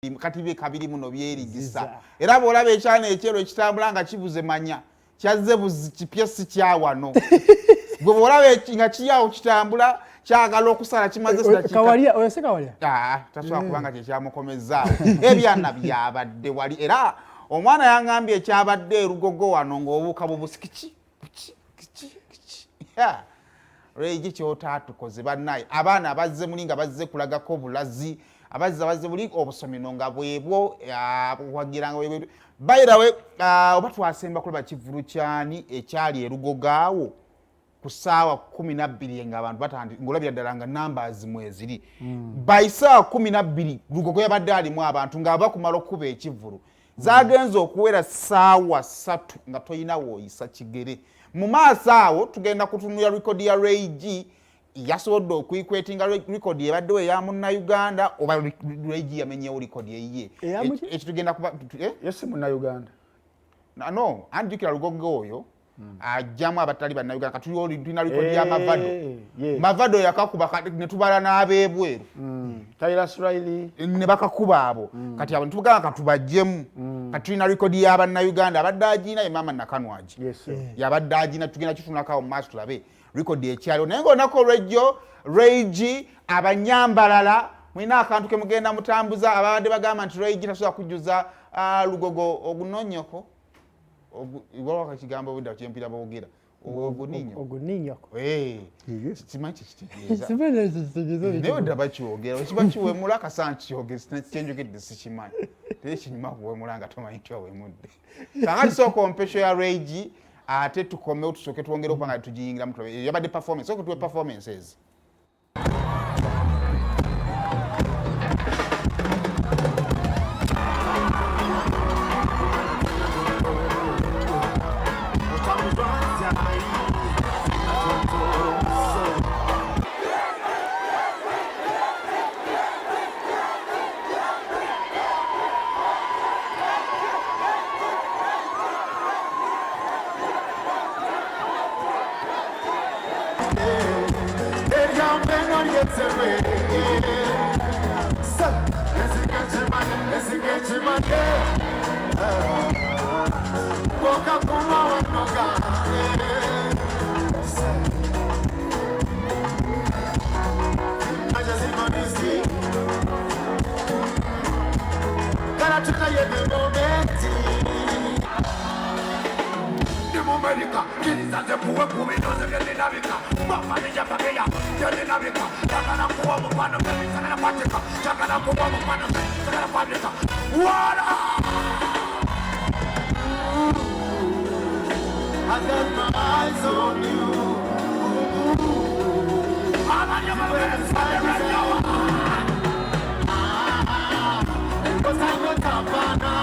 kati bye kabiri muno byerigisa era bw'olaba ekyana ekyero ekitambula nga kibuze manya kyazze buzi kipyesi kyawano gwe bw'olaba nga kiyawo kitambula kyagala okusala kimaze sidakika kawalia oyase kawalia tasobola kubanga kyekyamukomezaawo ebyana byabadde wali era omwana yangambye ekyabadde erugogo wano ng'obuuka bubusiki Regi kyotatukoze bannaye abaana abazze muli nga bazze kulagako bulazi abazze buli obusomino nga bwebwo wagiranga bwebwo bayirawe oba twasemba kulaba kivulu kyani ekyali erugogaawo ku ssaawa 12 ng'abantu batandika ng'olabira ddala nga numbers mweziri by ssaawa 12 rugogo yabadde alimu abantu nga bakumala okuba ekivulu zagenze okuwera ssaawa 3 nga toyina wooyisa kigere mu maaso awo tugenda kutunula record ya Ray G yasobodde okuyikwetinga record yabaddewo eya Munnayuganda oba Ray G yamenyewo record yeyiye ekyo tugenda kuba yesi Munnayuganda no anjukira lugogo oyo ajjamu abatali bannayuganda katuli tulina record ya Mavado yakakuba ne tubala n'abeebweru Tyler Swahili ne bakakuba abo kati abo tubagamba katubajjemu kati tulina record ya bannayuganda abadde agina Mama Nakanwaji yabadde agina tugenda kitunakawo mu maaso tulabe record ekyalo naye ng'onako Ray G abanyambalala mwina akantu ke mugenda mutambuza ababadde bagamba nti Ray G tasobola kujjuza lugogo ogunonyoko Iwaka kigambo wenda kyempira boogera oguninyako simanyi kitegeeza newe ddaba kyogera kiba kiwemula akasanti kyogera kyenjogedde sikimanyi naye kinyuma kuwemula nga tomanyi tyawemudde kakati sooka ompesho ya Ray G ate tukomewo tusooke twongere okuba nga tugiyingiramu yabadde performance sooka tuwe performances I got my eyes on you. I'm on your best. Because I got Tapana.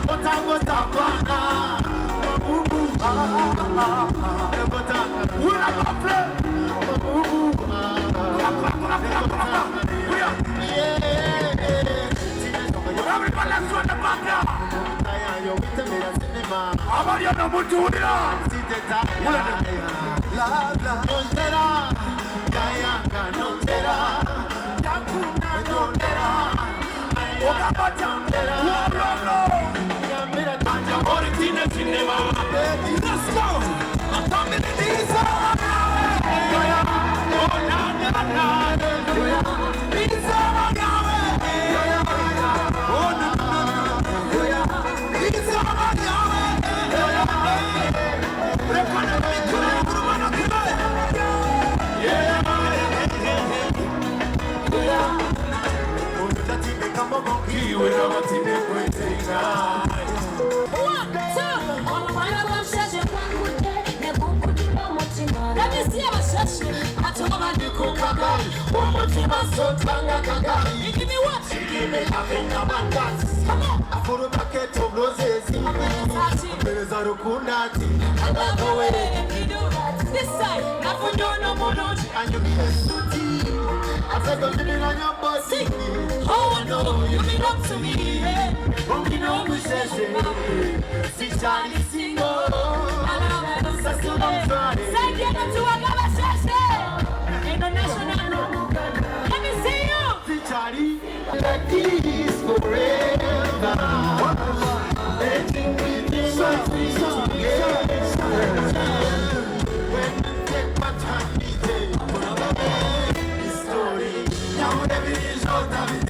But I got Tapana. We're not going to play. Everybody, let's run the back now. Abari ana mutuira Nontera Kayanga Nontera Yakuna Nontera Okabata Yamira Tanja Original Cinema Let's go Atamiliza Oh na na na Pizza Magawe Oh na Pizza Magawe Give me what? Give me having a abundance. Come on. A full bucket of roses. There's a rukunati. I love the way you do that. This side, not for no more. And you mean a suit. I said, don't be on your body. Oh, no, you mean up to me. Oh, you know, we say, see, Charlie, single. I love it. Say, get to a international. Let me see you. like this forever. Dating with you must be together. When you take my time, this story, now every is out of it.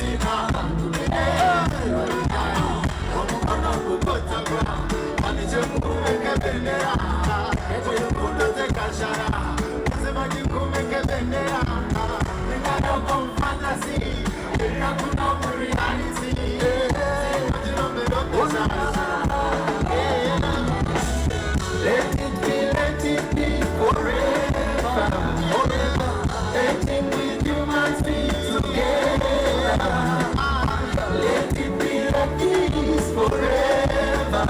Let it be forever. Dating with you must be together. Let it be like this forever.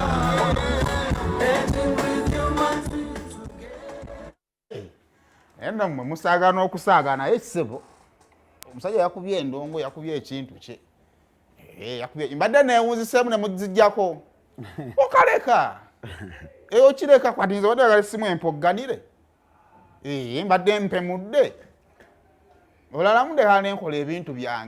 Dating with you must be together. Enda mwe musagana okusagana essebo. Omusajja yakubye endongo yakubye ekintu kye. Yakubye mbadde neewuzisemu ne muzijjako. Okaleka. Okireka kwatinza wadde agali simu empogganire. Mbadde mpemudde. Olala munde hala nenkola ebintu byange.